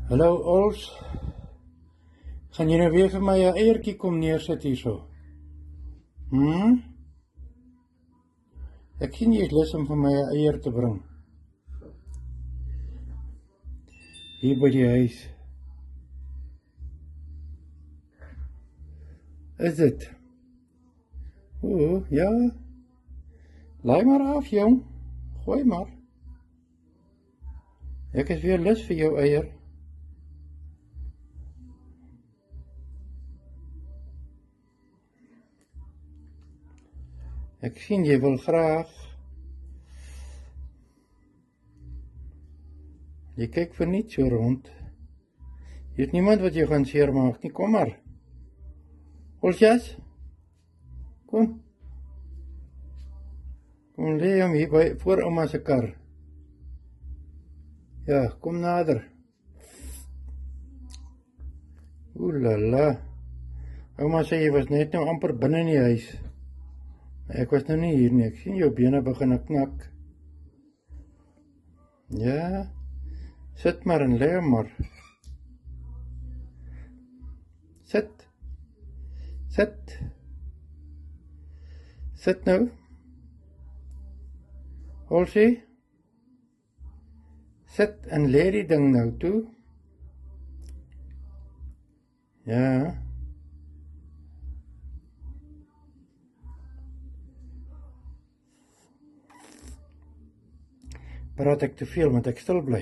Hallo Ols, gaan jy nou weer vir my 'n eiertjie kom neersit hierso? Ek sien jy is lus om vir my 'n eier te bring. Hier by die huis. Is dit? O, ja. Laai maar af, jong. Gooi maar. Ek is weer lus vir jou eier. Ek sien jy wil graag. Jy kyk vir niets so rond. Hier is niemand wat jou gaan seermaak nie, kom maar. Olsjas? Kom. Kom lê hom hier by voor ouma se kar. Ja, kom nader. Oelala. Ouma sê jy was net nou amper binne in die huis. Ek was nou nie hier nie, ek sien jou bene begin knak. Ja, sit maar en lê maar. Sit. Sit. Sit nou. Olsie. Sit en lê die ding nou toe. Ja. Praat ek te veel, moet ek stil bly?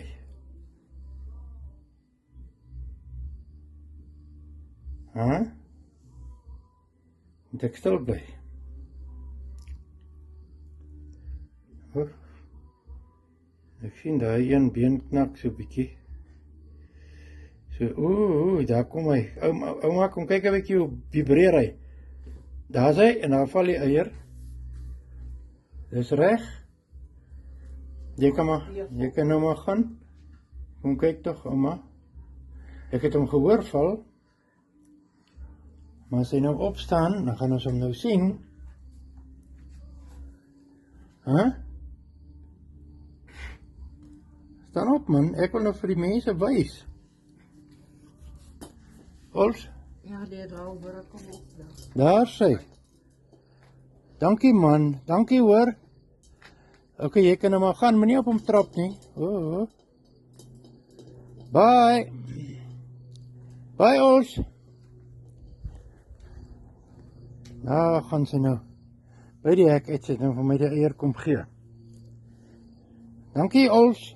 Moet ek stil bly? Ek sien daai een been knak so bietjie. So, daar kom hy. Ouma, kom kyk 'n bietjie hoe vibreer hy. Daar's hy en daar val die eier. Dis reg. Jy kan nou maar gaan. Kom kyk tog, ouma. Ek het hom gehoor val. Maar as hy nou opstaan, dan gaan ons hom nou sien. Staan op man, ek wil nou vir die mense wys. Ols? Ja, die rouwer kom op. Daar sê. Dankie man, dankie hoor. Ok, jy kan nou maar gaan, moenie op hom trap nie. Bye. Bye Ols. Nou gaan sy nou by die hek uit sit en vir my die eier kom gee. Dankie Ols.